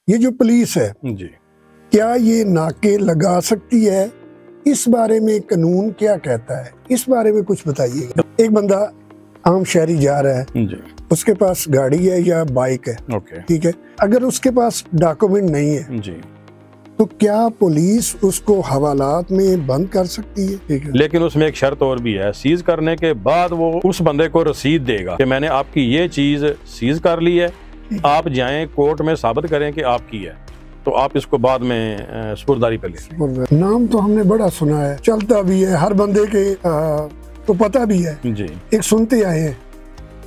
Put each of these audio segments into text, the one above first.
ये जो पुलिस है जी, क्या ये नाके लगा सकती है? इस बारे में कानून क्या कहता है, इस बारे में कुछ बताइएगा। एक बंदा आम शहरी जा रहा है, जी, उसके पास गाड़ी है या बाइक है, ओके, ठीक है, अगर उसके पास डॉक्यूमेंट नहीं है जी, तो क्या पुलिस उसको हवालात में बंद कर सकती है? ठीक है, लेकिन उसमें एक शर्त और भी है। सीज करने के बाद वो उस बंदे को रसीद देगा कि मैंने आपकी ये चीज सीज कर ली है, आप जाएं कोर्ट में साबित करें कि आपकी है, तो आप इसको बाद में सुपुर्दारी पे ले। नाम तो हमने बड़ा सुना है, चलता भी है, हर बंदे के तो पता भी है, जी, एक सुनते आए हैं।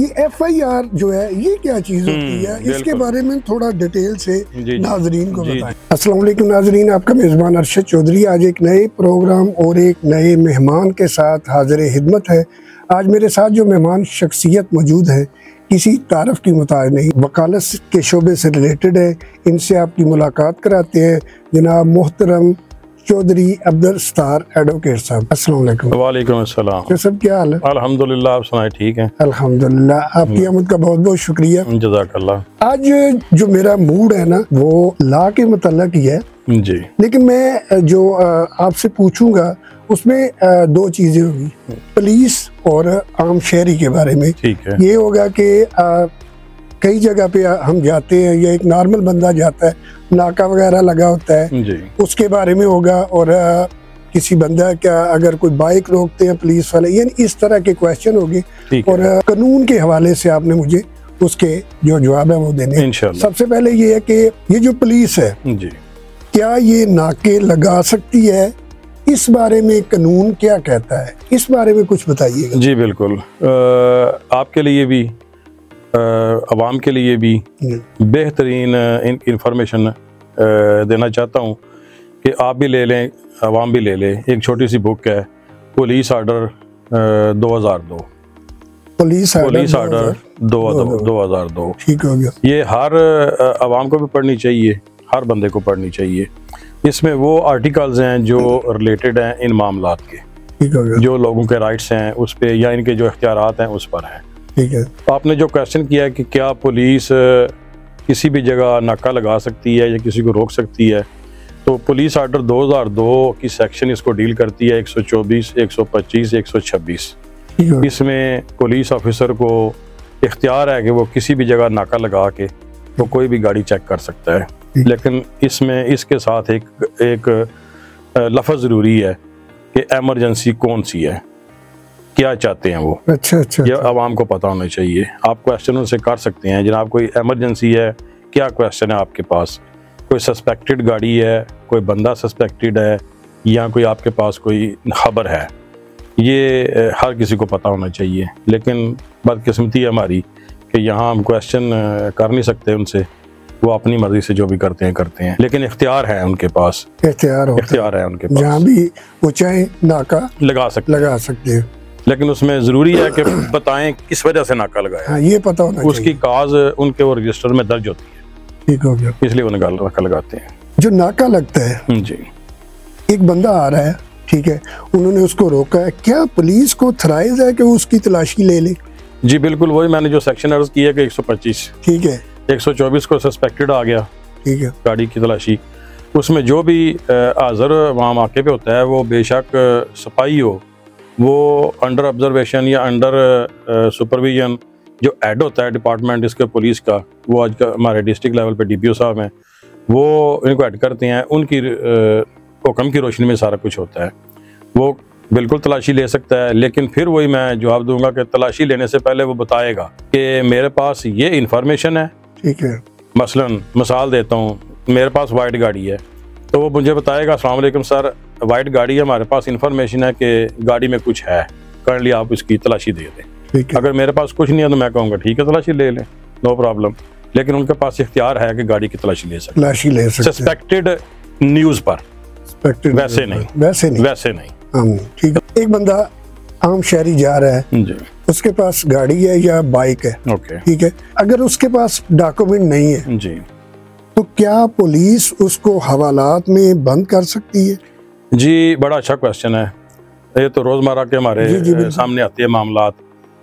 ये FIR जो है ये क्या चीज होती है, इसके बारे में थोड़ा डिटेल से नाजरीन को बताएं। अस्सलाम वालेकुम नाजरीन, आपका मेजबान अरशद चौधरी आज एक नए प्रोग्राम और एक नए मेहमान के साथ हाजिर हिदमत है। आज मेरे साथ जो मेहमान शख्सियत मौजूद है किसी तारफ की मुताज नहीं, वकालत के शोबे से रिलेटेड है, इनसे आपकी मुलाकात कराते हैं। जनाब मोहतरम चौधरी अब्दुल सत्तार एडवोकेट साहब, अस्सलाम वालेकुम। वालेकुम अस्सलाम। तो सब क्या हाल है? अल्हम्दुलिल्लाह, आप सुनाए ठीक है? अल्हम्दुलिल्लाह, आपकी आमद का बहुत बहुत शुक्रिया। जज़ाकल्लाह। आज जो मेरा मूड है ना वो लॉ के मतलब ही है जी, लेकिन मैं जो आपसे पूछूंगा उसमें दो चीजें होगी, पुलिस और आम शहरी के बारे में। ठीक है। ये होगा कि कई जगह पे हम जाते हैं या एक नॉर्मल बंदा जाता है, नाका वगैरह लगा होता है जी, उसके बारे में होगा, और किसी बंदा क्या अगर कोई बाइक रोकते हैं पुलिस वाले, यानी इस तरह के क्वेश्चन होंगे और कानून के हवाले से आपने मुझे उसके जो जवाब है वो देने। इंशाल्लाह। सबसे पहले ये है कि ये जो पुलिस है जी, क्या ये नाके लगा सकती है, इस बारे में कानून क्या कहता है, इस बारे में कुछ बताइएगा। जी बिल्कुल, आपके लिए भी अवाम के लिए भी बेहतरीन इंफॉर्मेशन देना चाहता हूँ कि आप भी ले लें, अवाम भी ले लें। एक छोटी सी बुक है, पुलिस आर्डर 2002, पुलिस आर्डर 2002। ठीक हो गया। ये हर अवाम को भी पढ़नी चाहिए, हर बंदे को पढ़नी चाहिए। इसमें वो आर्टिकल्स हैं जो रिलेटेड हैं इन मामलात के, ठीक हो गया, जो लोगों के राइट्स हैं उस पे या इनके जो इख्तियारात हैं उस पर हैं। ठीक है। आपने जो क्वेश्चन किया है कि क्या पुलिस किसी भी जगह नाका लगा सकती है या किसी को रोक सकती है, तो पुलिस आर्डर 2002 की सेक्शन इसको डील करती है, 124, 125, 126। इसमें पुलिस ऑफिसर को इख्तियार है कि वो किसी भी जगह नाका लगा के वो कोई भी गाड़ी चेक कर सकता है, लेकिन इसमें इसके साथ एक लफ्ज़ ज़रूरी है कि एमरजेंसी कौन सी है, क्या चाहते हैं वो। अच्छा, ये आवाम को पता होना चाहिए। आप क्वेश्चन उनसे कर सकते हैं, जनाब कोई एमरजेंसी है, क्या क्वेश्चन है आपके पास, कोई सस्पेक्टेड गाड़ी है, कोई बंदा सस्पेक्टेड है, या कोई आपके पास कोई खबर है, ये हर किसी को पता होना चाहिए। लेकिन बदकिस्मती है हमारी कि यहाँ हम क्वेश्चन कर नहीं सकते उनसे, वो अपनी मर्जी से जो भी करते हैं, लेकिन इख्तियार है उनके पास, इख्तियार है उनके पास, जहाँ भी वो चाहे नाका लगा सकते हैं। लेकिन उसमें ज़रूरी है कि बताएं किस वजह से नाका लगाया। हाँ, ये पता होना उसकी काज उनके वो रजिस्टर में दर्ज होती है। ठीक हो गया, इसलिए वो नाका लगाते हैं। जो नाका लगता है जी, एक बंदा आ रहा है, ठीक है, उन्होंने उसको रोका है, क्या पुलिस को थराइज है कि वो उसकी तलाशी ले ले? जी बिल्कुल, वही मैंने जो सेक्शन अर्ज किया कि 125, ठीक है, 124 को सस्पेक्टेड आ गया, ठीक है, गाड़ी की तलाशी, उसमें जो भी हाज़र वहाँ मौके पे होता है, वो बेशक सिपाही हो, वो अंडर ऑब्जर्वेशन या अंडर सुपरविजन जो हेड होता है डिपार्टमेंट इसके पुलिस का, वो आज का हमारे डिस्ट्रिक्ट लेवल पे DPO साहब हैं, वो इनको हेड करते हैं, उनकी हुक्म की रोशनी में सारा कुछ होता है। वो बिल्कुल तलाशी ले सकता है, लेकिन फिर वही मैं जवाब दूंगा कि तलाशी लेने से पहले वो बताएगा कि मेरे पास ये इंफॉर्मेशन है। ठीक है, मसलन मिसाल देता हूँ, मेरे पास वाइट गाड़ी है, तो वो मुझे बताएगा अस्सलाम वालेकुम सर, वाइट गाड़ी है, हमारे पास इंफॉर्मेशन है कि गाड़ी में कुछ है, करंटली आप इसकी तलाशी दे दें। अगर मेरे पास कुछ नहीं है तो मैं कहूँगा ठीक है तलाशी ले लें, नो प्रॉब्लम, लेकिन उनके पास इख्तियार है कि गाड़ी की तलाशी ले सकते, सस्पेक्टेड न्यूज़ पर, वैसे नहीं। ठीक है। एक बंदा आम शहरी जा रहा है जी, उसके पास गाड़ी है या बाइक है, ओके, ठीक है, अगर उसके पास डॉक्यूमेंट नहीं है जी, तो क्या पुलिस उसको हवालात में बंद कर सकती है? जी बड़ा अच्छा क्वेश्चन है। ये तो रोज़मर्रा के हमारे सामने आते हैं मामलात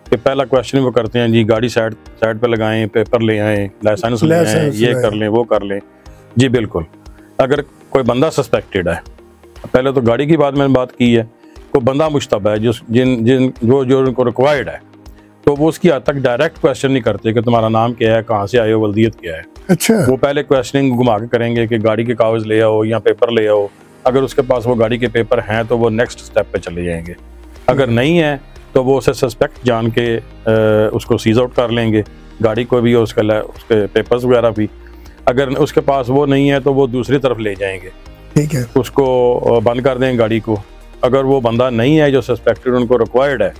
कि पहला क्वेश्चन वो करते हैं, जी गाड़ी साइड पे लगाएं, पेपर ले आएं, लाइसेंस ले आएं, ये कर लें, वो कर लें। जी बिल्कुल। अगर कोई बंदा सस्पेक्टेड है, पहले तो गाड़ी की मैंने बात की है, कोई बंदा मुश्तबा है जो उनको रिक्वायर्ड है, तो वो उसकी हद तक डायरेक्ट क्वेश्चन नहीं करते कि तुम्हारा नाम क्या है, कहाँ से आए हो, वल्दियत क्या है। अच्छा। वो पहले क्वेश्चनिंग घुमा के करेंगे कि गाड़ी के कागज ले आओ या पेपर ले आओ। अगर उसके पास वो गाड़ी के पेपर हैं तो वो नेक्स्ट स्टेप पे चले जाएंगे। अगर नहीं है तो वो उसे सस्पेक्ट जान के उसको सीज आउट कर लेंगे, गाड़ी को भी और उसके पेपर्स वगैरह भी। अगर उसके पास वो नहीं है तो वो दूसरी तरफ ले जाएंगे, ठीक है, उसको बंद कर देंगे गाड़ी को। अगर वो बंदा नहीं है जो सस्पेक्टेड उनको रिक्वायर्ड है,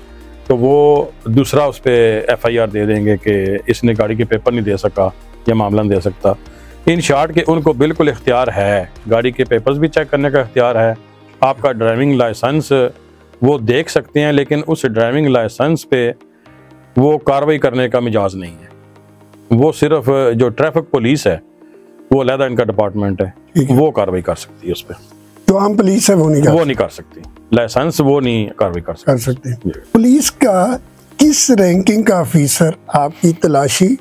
तो वो दूसरा उस पर FIR दे देंगे कि इसने गाड़ी के पेपर नहीं दे सका या मामला नहीं दे सकता। इन शॉर्ट के उनको बिल्कुल इख्तियार है, गाड़ी के पेपर्स भी चेक करने का इख्तियार है, आपका ड्राइविंग लाइसेंस वो देख सकते हैं, लेकिन उस ड्राइविंग लाइसेंस पे वो कार्रवाई करने का मिजाज नहीं है। वो सिर्फ जो ट्रैफिक पुलिस है, वो अलहदा इनका डिपार्टमेंट है, वो कार्रवाई कर सकती है उस पर। जो आम पुलिस है वो नहीं कर सकती, लाइसेंस वो नहीं कार्रवाई कर सकती। पुलिस का किस रैंकिंग का ऑफिसर आपकी तलाशी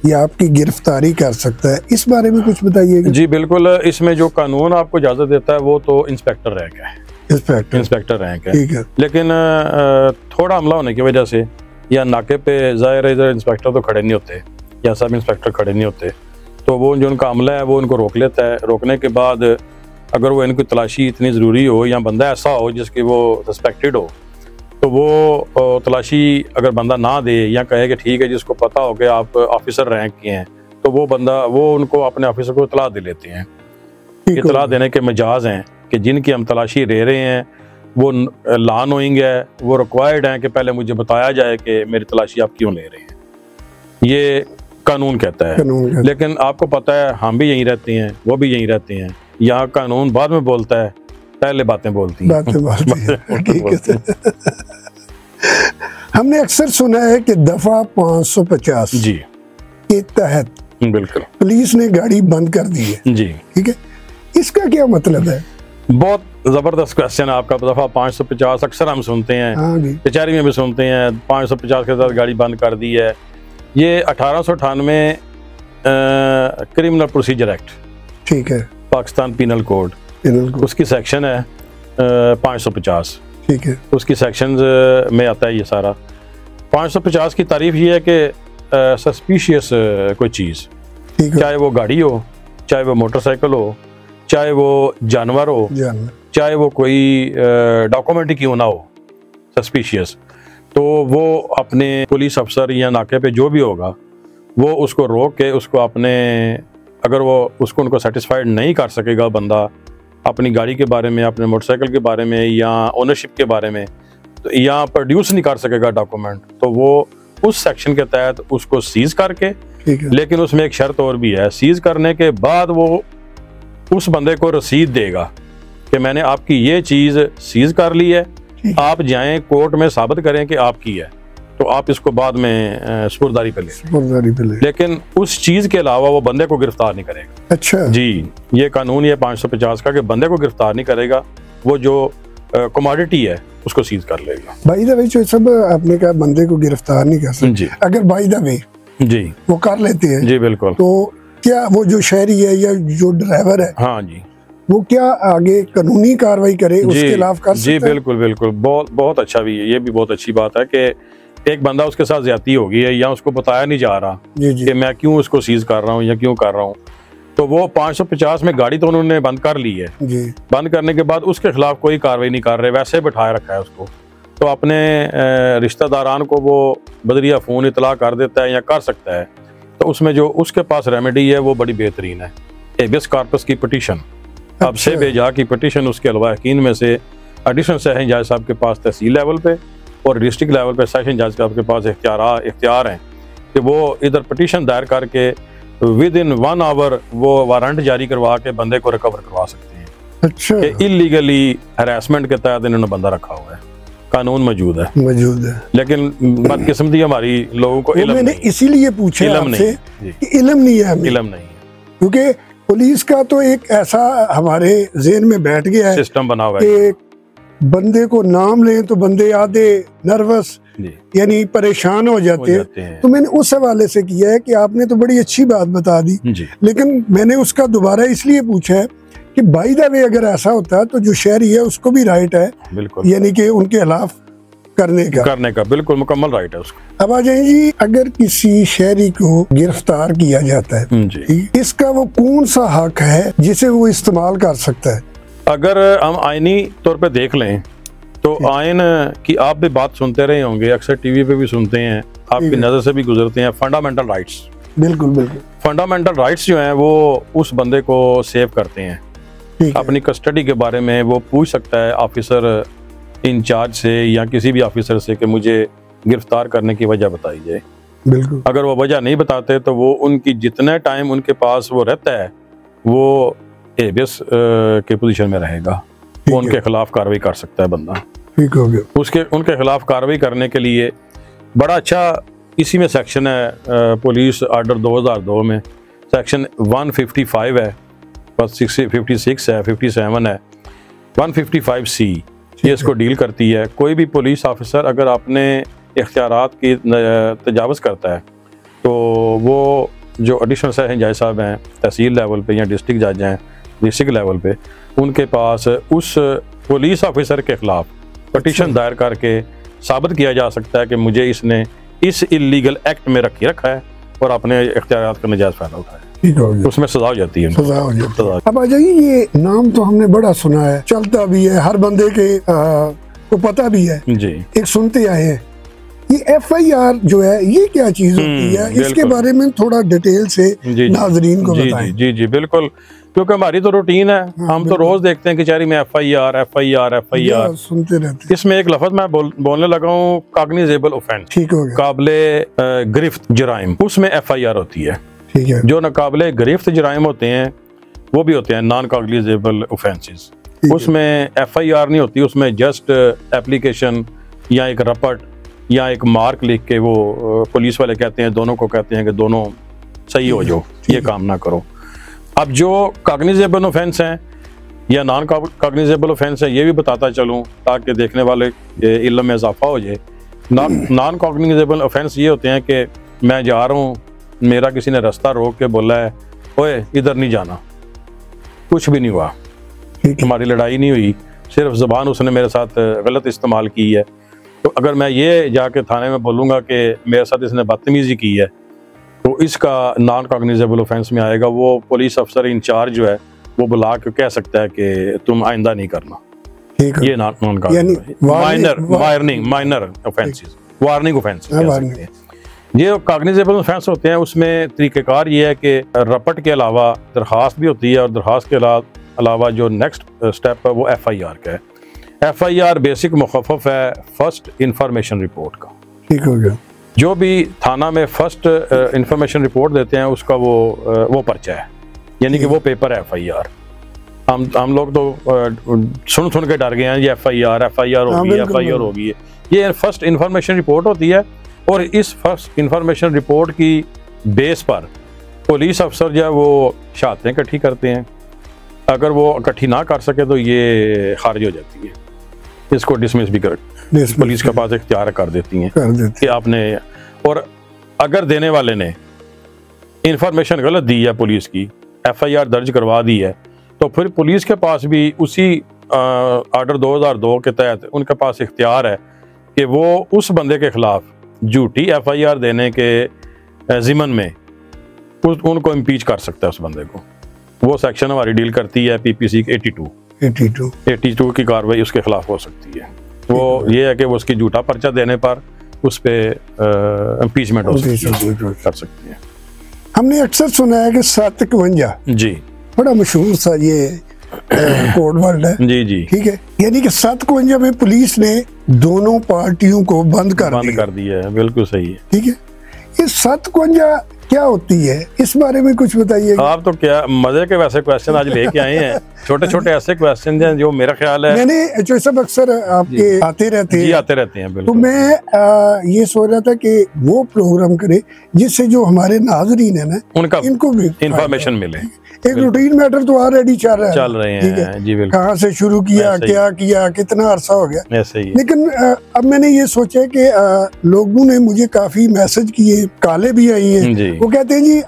या आपकी गिरफ्तारी कर सकता है, इस बारे में कुछ बताइएगा। जी बिल्कुल, इसमें जो कानून आपको इजाजत देता है वो तो इंस्पेक्टर रैंक है, इंस्पेक्टर रैंक है। ठीक है, लेकिन थोड़ा हमला होने की वजह से या नाके पे ज़ाहिर है इधर इंस्पेक्टर तो खड़े नहीं होते या सब इंस्पेक्टर खड़े नहीं होते, तो वो जो उनका हमला है वो उनको रोक लेता है। रोकने के बाद अगर वो इनकी तलाशी इतनी ज़रूरी हो या बंदा ऐसा हो जिसकी वो सस्पेक्टेड हो, तो वो तलाशी अगर बंदा ना दे या कहे कि ठीक है जिसको पता हो कि आप ऑफिसर रैंक के हैं, तो वो उनको अपने ऑफिसर को इतला दे लेते हैं। इतला देने के मजाज हैं कि जिनकी हम तलाशी ले रहे हैं वो लॉ नोइंग है, वो रिक्वायर्ड है कि पहले मुझे बताया जाए कि मेरी तलाशी आप क्यों ले रहे हैं, ये कानून कहता है। लेकिन आपको पता है हम भी यहीं रहते हैं, वो भी यहीं रहते हैं, यहाँ कानून बाद में बोलता है, पहले बातें बोलती हैं। हमने अक्सर सुना है कि दफा 550 जी के तहत बिल्कुल पुलिस ने गाड़ी बंद कर दी है। जी ठीक है, इसका क्या मतलब है? बहुत जबरदस्त क्वेश्चन है आपका। दफा 550 अक्सर हम सुनते हैं, कचहरी में भी सुनते हैं, 550 के तहत गाड़ी बंद कर दी है। ये 1898 क्रिमिनल प्रोसीजर एक्ट, ठीक है, पाकिस्तान पीनल कोड, उसकी सेक्शन है 550, ठीक है, उसकी सेक्शंस में आता है ये सारा। 550 की तारीफ ये है कि सस्पिशियस कोई चीज़, चाहे वो गाड़ी हो, चाहे वो मोटरसाइकिल हो, चाहे वो जानवर हो, चाहे वो कोई डॉक्यूमेंट क्यों ना हो, सस्पिशियस, तो वो अपने पुलिस अफसर या नाके पे जो भी होगा वो उसको रोक के उसको अपने, अगर वो उसको उनको सेटिस्फाइड नहीं कर सकेगा बंदा अपनी गाड़ी के बारे में, अपने मोटरसाइकिल के बारे में या ओनरशिप के बारे में, तो या प्रोड्यूस नहीं कर सकेगा डॉक्यूमेंट, तो वो उस सेक्शन के तहत उसको सीज करके, लेकिन उसमें एक शर्त और भी है, सीज करने के बाद वो उस बंदे को रसीद देगा कि मैंने आपकी ये चीज़ सीज कर ली है, आप जाएं कोर्ट में साबित करें कि आपकी है, तो आप इसको बाद में सुपुर्दारी पे ले। लेकिन उस चीज़ के अलावा वो बंदे को गिरफ्तार नहीं करेगा। अच्छा जी, ये कानून ये 550 का कि बंदे को गिरफ्तार नहीं करेगा, वो जो कमोडिटी है उसको सीज कर लेगा। भाई द वे जो सब आपने कहा बंदे को गिरफ्तार नहीं कर सकते, अगर भाई द वे जी वो कर लेते हैं जी बिल्कुल, तो क्या वो जो शहरी है या जो ड्राइवर है, हाँ जी, वो क्या आगे कानूनी कार्रवाई करे उसके खिलाफ कर सकता है? जी बिल्कुल बिल्कुल, बहुत अच्छा भी है, ये भी बहुत अच्छी बात है कि एक बंदा उसके साथ ज्यादती हो गई है या उसको बताया नहीं जा रहा कि मैं क्यों उसको सीज कर रहा हूँ या क्यों कर रहा हूँ, तो वो 550 में गाड़ी तो उन्होंने बंद कर ली है जी। बंद करने के बाद उसके खिलाफ कोई कार्रवाई नहीं कर रहे, वैसे बिठाए रखा है उसको, तो अपने रिश्तेदारान को वो बदरिया फ़ोन इतला कर देता है या कर सकता है, तो उसमें जो उसके पास रेमेडी है वो बड़ी बेहतरीन है, हेबियस कॉर्पस की पिटीशन। अब से बेजा की पिटीशन उसके अलवाकीन में से एडिशनल सेशन जज साहब के पास तहसील लेवल पे और डिस्ट्रिक्ट लेवल पे सेशन जज साहब के पास इख्तियार हैं कि वो इधर पिटीशन दायर करके विद इन 1 आवर वो वारंट जारी करवा के बंदे को रिकवर करवा सकते हैं। अच्छा, कि इलीगली हरासमेंट के तहत इन्होंने बंदा रखा हुआ है, कानून मौजूद है, लेकिन बदकिस्मती हमारी लोगों को इल्म नहीं, इसीलिए पूछे आपसे कि इल्म नहीं है, इल्म नहीं है, क्योंकि पुलिस का तो एक ऐसा हमारे ज़हन में बैठ गया है, सिस्टम बना हुआ है, बंदे को नाम लें तो बंदे आधे नर्वस यानी परेशान हो जाते हैं। तो मैंने उस हवाले से किया है कि आपने तो बड़ी अच्छी बात बता दी, लेकिन मैंने उसका दोबारा इसलिए पूछा है कि बाय द वे अगर ऐसा होता है तो जो शहरी है उसको भी राइट है, बिल्कुल, यानी कि उनके खिलाफ करने का बिल्कुल मुकम्मल राइट है उसको। अब आ जाए जी, अगर किसी शहरी को गिरफ्तार किया जाता है जी, इसका वो कौन सा हक है जिसे वो इस्तेमाल कर सकता है? अगर हम आईनी तौर पे देख लें तो आयन की आप भी बात सुनते रहे होंगे, अक्सर टीवी पे भी सुनते हैं, आपकी नजर से भी गुजरते हैं, फंडामेंटल राइट्स। बिल्कुल। फंडामेंटल राइट्स जो हैं वो उस बंदे को सेव करते हैं, अपनी कस्टडी के बारे में वो पूछ सकता है ऑफिसर इंचार्ज से या किसी भी ऑफिसर से कि मुझे गिरफ्तार करने की वजह बताई जाए। बिल्कुल। अगर वो वजह नहीं बताते तो वो उनकी जितने टाइम उनके पास वो रहता है वो हेबियस के पोजीशन में रहेगा, वो उनके खिलाफ कार्रवाई कर सकता है बंदा। ठीक हो गया। उनके खिलाफ कार्रवाई करने के लिए बड़ा अच्छा इसी में सेक्शन है पुलिस आर्डर 2002 में, सेक्शन 155 है, 56 है, 57 है, 155C ये इसको डील करती है। कोई भी पुलिस ऑफिसर अगर अपने इख्तियारात की तजावज़ करता है तो वो जो एडिशनल सेशन जज साहब हैं तहसील लेवल पे या डिस्ट्रिक्ट जज हैं डिस्ट्रिक्ट लेवल पे, उनके पास उस पुलिस ऑफिसर के खिलाफ पटिशन दायर करके साबित किया जा सकता है कि मुझे इसने इस इलीगल एक्ट में रखा है और अपने इख्तियारात का नजायज़ फायदा उठाया, उसमें सजा हो जाती है। सजा हो जाती है। अब आ जाइए, ये नाम तो हमने बड़ा सुना है, चलता भी है, हर बंदे के को पता भी है जी, एक सुनते आए हैं। ये FIR जो है ये क्या चीज होती है, इसके बारे में थोड़ा डिटेल से नाजरीन को बताएं। जी बिल्कुल, क्योंकि हमारी तो रूटीन है, हम तो रोज देखते हैं कचहरी में FIR सुनते रहते हैं। इसमें एक लफ्ज मैं बोलने लगा हूँ, कॉग्निजेबल ऑफेंस, ठीक हो गया, काबिले गिरफ्त जराइम, उसमें FIR होती है। ठीक है। जो नाकाबिले गिरफ्त जराइम होते हैं वो भी होते हैं नॉन कॉग्निजेबल ऑफेंसेस, उसमें FIR नहीं होती, उसमें जस्ट एप्लीकेशन या एक रपट या एक मार्क लिख के वो पुलिस वाले कहते हैं, दोनों को कहते हैं कि दोनों सही हो जाओ, ये काम ना करो। अब जो कॉग्निजेबल ऑफेंस हैं या नॉन कॉग्निजेबल ऑफेंस है ये भी बताता चलूँ ताकि देखने वाले इल्म में इजाफा हो जाए। नॉन कॉग्निजेबल ऑफेंस ये होते हैं कि मैं जा रहा हूँ, मेरा किसी ने रास्ता रोक के बोला है ओए इधर नहीं जाना, कुछ भी नहीं हुआ, हमारी लड़ाई नहीं हुई, सिर्फ ज़बान उसने मेरे साथ गलत इस्तेमाल की है, तो अगर मैं ये जाके थाने में बोलूँगा कि मेरे साथ इसने बदतमीज़ी की है तो इसका नॉन कॉग्निजेबल ऑफेंस में आएगा। वो पुलिस अफसर इंचार्ज जो है वो बुला के कह सकता है कि तुम आइंदा नहीं करना, ये non minor offences, warning offences. ये कॉग्निजेबल ऑफेंस होते हैं, उसमें तरीक़ेकार ये है कि रपट के अलावा दरख्वास्त भी होती है और दरख्वास्त के अलावा जो नेक्स्ट स्टेप है वो FIR का है। FIR बेसिक मुखफ़फ़ है फर्स्ट इंफॉर्मेशन रिपोर्ट का। ठीक हो गया। जो भी थाना में फर्स्ट इंफॉर्मेशन रिपोर्ट देते हैं उसका वो पर्चा है, यानी कि वो पेपर है FIR। हम लोग तो सुन के डर गए हैं, ये FIR होगी, ये फर्स्ट इंफॉर्मेशन रिपोर्ट होती है और इस फर्स्ट इंफॉर्मेशन रिपोर्ट की बेस पर पुलिस अफसर जो है वो शहादतें इकट्ठी करते हैं। अगर वो इकट्ठी ना कर सके तो ये खारिज हो जाती है, इसको डिसमिस भी कर पुलिस के पास इख्तियार कर देती हैं कि आपने, और अगर देने वाले ने इंफॉर्मेशन गलत दी है, पुलिस की FIR दर्ज करवा दी है, तो फिर पुलिस के पास भी उसी आर्डर 2002 के तहत उनके पास इख्तियार है कि वो उस बंदे के खिलाफ झूठी FIR देने के ज़िमन में उनको इम्पीच कर सकता है उस बंदे को। वो सेक्शन हमारी डील करती है PPC 82 की कार्रवाई उसके खिलाफ हो सकती है। वो ये है कि वो उसकी झूठा पर्चा देने पर उस पर इम्पीचमेंट कर सकती है। हमने अक्सर सुना है कि 751 जी बड़ा मशहूर सा ये कोड वर्ड है। जी ठीक है, यानी कि 751 में पुलिस ने दोनों पार्टियों को बंद कर दिया है। बिल्कुल सही है। ठीक है, ये 751 क्या होती है, इस बारे में कुछ बताइए। आप तो क्या मजे के वैसे क्वेश्चन आज लेके आए हैं, छोटे छोटे ऐसे क्वेश्चन हैं जो मेरा ख्याल है मैंने जो सब अक्सर आपके आते रहते हैं। बिल्कुल। तो मैं ये सोच रहा था कि वो प्रोग्राम करे जिससे जो हमारे नाजरीन है ना, उनका इनको भी इंफॉर्मेशन मिले। एक रूटीन मैटर तो ऑलरेडी चल रहे हैं जी, बिल्कुल। कहाँ से शुरू किया, क्या किया, कितना अरसा हो गया, ऐसे ही। लेकिन अब मैंने ये सोचा कि लोगों ने मुझे काफी मैसेज किए, काले भी आई हैं, वो कहते हैं जी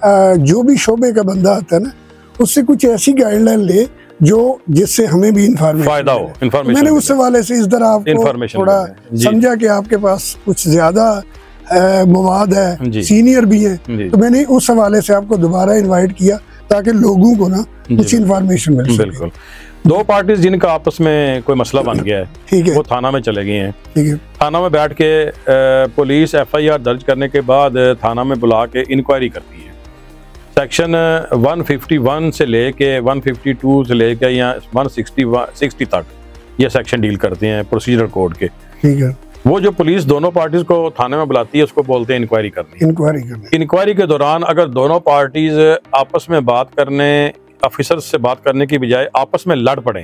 जो भी शोबे का बंदा आता है ना, उससे कुछ ऐसी गाइडलाइन ले जो जिससे हमें भी फायदा हो। मैंने उस हवाले से इस तरह आपको थोड़ा समझा कि आपके पास कुछ ज्यादा मवाद है, सीनियर भी है, तो मैंने उस हवाले से आपको दोबारा इनवाइट किया ताकि लोगों को ना कुछ इन्फॉर्मेशन मिल सके। बिल्कुल। दो पार्टीज जिनका आपस में कोई मसला बन गया है, ठीक है, वो थाना में चले गए हैं। ठीक है। थाना में बैठ के पुलिस FIR दर्ज करने के बाद थाना में बुला के इंक्वायरी करती है। सेक्शन 151 से लेके 152 से लेके या 160 तक ये सेक्शन डील करते हैं प्रोसीजरल कोड के। ठीक है। वो जो पुलिस दोनों पार्टीज को थाने में बुलाती है उसको बोलते हैं इंक्वायरी करनी। इंक्वायरी के दौरान अगर दोनों पार्टीज आपस में बात करने, ऑफिसर से बात करने की बजाय आपस में लड़ पड़े,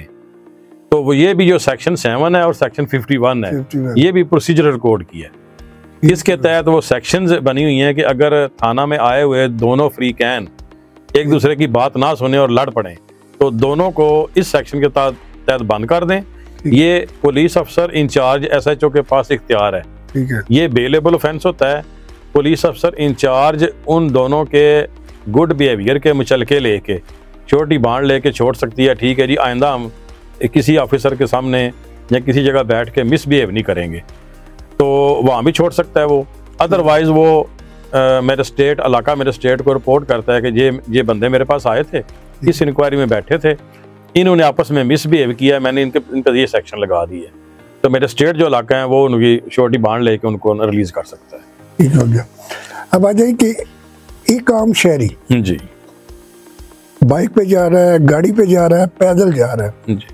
तो वो ये भी जो सेक्शन 7 है और सेक्शन 51 है, ये भी प्रोसीजरल कोड की है। इसके तहत वो सेक्शंस बनी हुई हैं कि अगर थाना में आए हुए दोनों फ्री कैन एक दूसरे की बात ना सुने और लड़ पड़े, तो दोनों को इस सेक्शन के तहत बंद कर दें। ये पुलिस अफसर इंचार्ज SHO के पास इख्तियार है। ठीक है। ये बेलेबल ऑफेंस होता है। पुलिस अफसर इंचार्ज उन दोनों के गुड बिहेवियर के मुचलके लेके छोटी बांड लेके छोड़ सकती है। ठीक है जी, आइंदा हम किसी ऑफिसर के सामने या किसी जगह बैठ के मिसबिहेव नहीं करेंगे, तो वहाँ भी छोड़ सकता है वो। अदरवाइज वो इलाका मजिस्ट्रेट को रिपोर्ट करता है कि ये बंदे मेरे पास आए थे, इस इंक्वायरी में बैठे थे, इन्होंने आपस में मिसबिहेव किया, मैंने इन पर ये सेक्शन लगा दी है, तो मजिस्ट्रेट जो इलाका है वो उनकी छोटी बांड लेके उनको रिलीज कर सकता है। ठीक हो गया। अब आ जाए कि एक आम शहरी जी बाइक पे जा रहा है, गाड़ी पे जा रहा है, पैदल जा रहा है जी,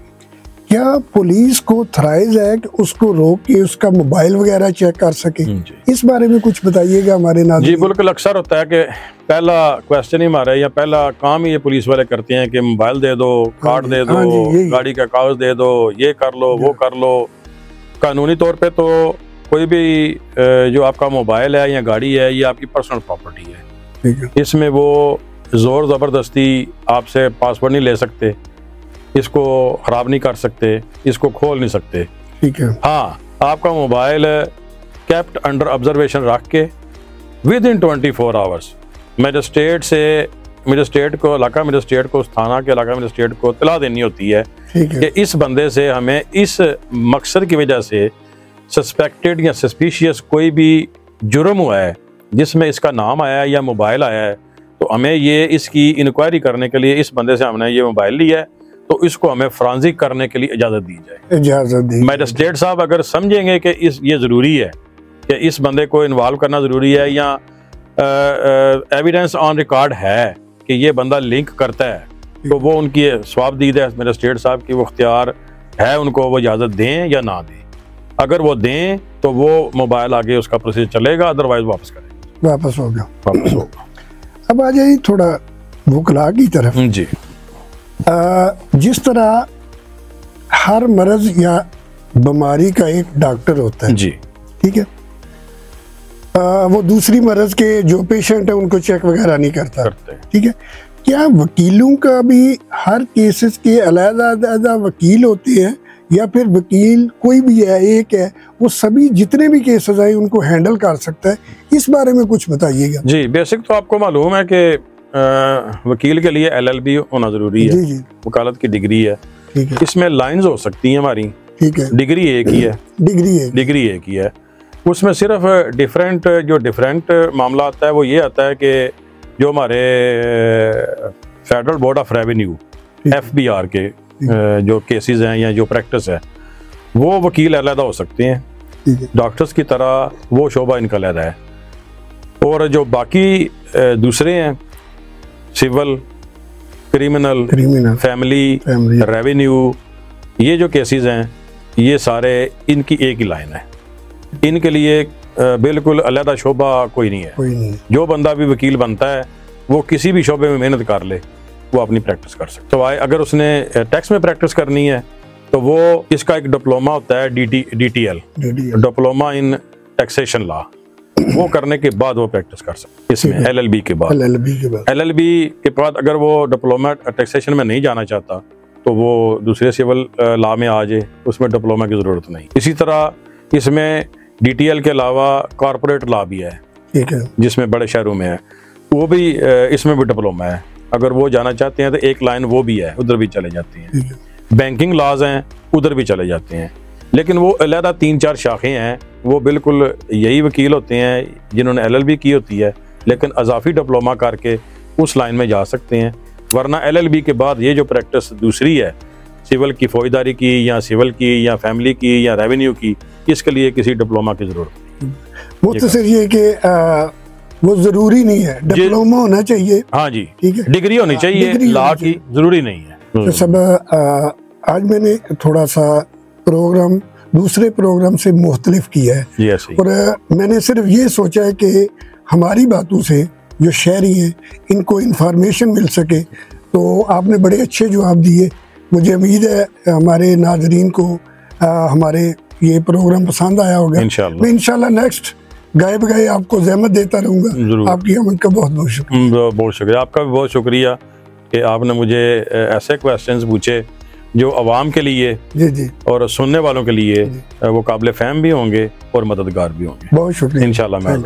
क्या पुलिस को थराइज है कि उसको रोक के उसका मोबाइल वगैरह चेक कर सके? इस बारे में कुछ बताइएगा हमारे नाज़रीन। जी बिल्कुल। अक्सर होता है कि पहला क्वेश्चन ही हमारा या पहला काम ही ये पुलिस वाले करते हैं कि मोबाइल दे दो, कार्ड दे दो, गाड़ी का कागज दे दो, ये कर लो, वो कर लो। कानूनी तौर पे तो कोई भी जो आपका मोबाइल है या गाड़ी है, ये आपकी पर्सनल प्रॉपर्टी है। इसमें वो जोर ज़बरदस्ती आपसे पासवर्ड नहीं ले सकते, इसको खराब नहीं कर सकते, इसको खोल नहीं सकते। ठीक है। हाँ, आपका मोबाइल केप्ट अंडर ऑब्जर्वेशन रख के विद इन 24 आवर्स मजिस्ट्रेट को, इलाका मजिस्ट्रेट को, थाना के इलाका मजिस्ट्रेट को इत्तला देनी होती है कि इस बंदे से हमें इस मकसद की वजह से सस्पेक्टेड या सस्पिशियस कोई भी जुर्म हुआ है जिसमें इसका नाम आया है या मोबाइल आया है, तो हमें ये इसकी इंक्वायरी करने के लिए इस बंदे से हमने ये मोबाइल लिया है, तो इसको हमें फ्रांजिक करने के लिए इजाज़त दी जाए। इजाज़त दी। मजिस्ट्रेट साहब अगर समझेंगे कि ये ज़रूरी है कि इस बंदे को इन्वॉल्व करना ज़रूरी है या एविडेंस ऑन रिकॉर्ड है कि ये बंदा लिंक करता है, तो वो उनकी स्वाबदीद है मजिस्ट्रेट साहब की, वो इख्तियार है उनको, वो इजाज़त दें या ना दें। अगर वो दें तो वो मोबाइल आगे उसका प्रोसेस चलेगा, अदरवाइज वापस करें। वापस होगा। अब आ जाइए थोड़ा वकला की तरफ जी। जिस तरह हर मर्ज या बीमारी का एक डॉक्टर होता है जी, ठीक है, वो दूसरी मर्ज के जो पेशेंट है उनको चेक वगैरह नहीं करता, ठीक है। क्या वकीलों का भी हर केसेस के अलग-अलग वकील होते हैं या फिर वकील कोई भी है, एक है, वो सभी जितने भी केसेस आए उनको हैंडल कर सकता है? इस बारे में कुछ बताइएगा। जी, बेसिक तो आपको मालूम है कि वकील के लिए LLB होना जरूरी है। जी। वकालत की डिग्री है। ठीक है। इसमें लाइंस हो सकती हैं हमारी। ठीक है। डिग्री एक ही है। डिग्री एक ही है। उसमें सिर्फ डिफरेंट मामला आता है, वो ये आता है कि जो हमारे federal board of revenue FBR के जो केसेस हैं या जो प्रैक्टिस है, वो वकील अलग हो सकते हैं। डॉक्टर्स की तरह वो शोबा इनका अलग है। और जो बाकी दूसरे हैं, सिविल, क्रिमिनल, फैमिली, रेवेन्यू, ये जो केसेस हैं, ये सारे इनकी एक ही लाइन है। इनके लिए बिल्कुल अलग शोबा कोई नहीं है। जो बंदा भी वकील बनता है वो किसी भी शोबे में मेहनत कर ले, वो अपनी प्रैक्टिस कर सकता है। तो अगर उसने टैक्स में प्रैक्टिस करनी है तो वो इसका एक डिप्लोमा होता है, DTL, diploma in taxation law. वो करने के बाद वो प्रैक्टिस कर सकते इसमें LLB के बाद। LLB के बाद अगर वो डिप्लोमा टैक्सेशन में नहीं जाना चाहता तो वो दूसरे सिविल लॉ में आ जाए, उसमें डिप्लोमा की ज़रूरत नहीं। इसी तरह इसमें DTL के अलावा कॉर्पोरेट लॉ भी है, ठीक है, जिसमें बड़े शहरों में है, वो भी इसमें भी डिप्लोमा है। अगर वो जाना चाहते हैं तो एक लाइन वो भी है, उधर भी चले जाते हैं। बैंकिंग लॉज हैं, उधर भी चले जाते हैं, लेकिन वो अलहदा 3-4 शाखें हैं, वो बिल्कुल यही वकील होते हैं जिन्होंने LLB की होती है, लेकिन अजाफी डिप्लोमा करके उस लाइन में जा सकते हैं। वरना LLB के बाद ये जो प्रैक्टिस दूसरी है, सिविल की, फौजदारी की या सिविल की या फैमिली की या रेवेन्यू की, इसके लिए किसी डिप्लोमा की जरूरत नहीं। मुख्तसर ये कि वो जरूरी नहीं है, डिप्लोमा होना चाहिए। हाँ जी, ठीक है, डिग्री होनी चाहिए, लॉ की जरूरी नहीं है। तो सब आज मैंने थोड़ा सा प्रोग्राम दूसरे प्रोग्राम से मुख्तलिफ किया है, और मैंने सिर्फ ये सोचा है कि हमारी बातों से जो शहरी हैं इनको इंफॉर्मेशन मिल सके। तो आपने बड़े अच्छे जवाब दिए। मुझे उम्मीद है हमारे नाजरीन को हमारे ये प्रोग्राम पसंद आया होगा। मैं इंशाल्लाह नेक्स्ट गायब गए आपको ज़हमत देता रहूँगा। आपकी आमद का बहुत बहुत शुक्रिया। बहुत शुक्रिया, आपका भी बहुत शुक्रिया कि आपने मुझे ऐसे क्वेश्चंस पूछे जो अवाम के लिए जी और सुनने वालों के लिए वो काबिल फ़हम भी होंगे और मददगार भी होंगे। बहुत शुक्रिया, इंशाल्लाह। मैं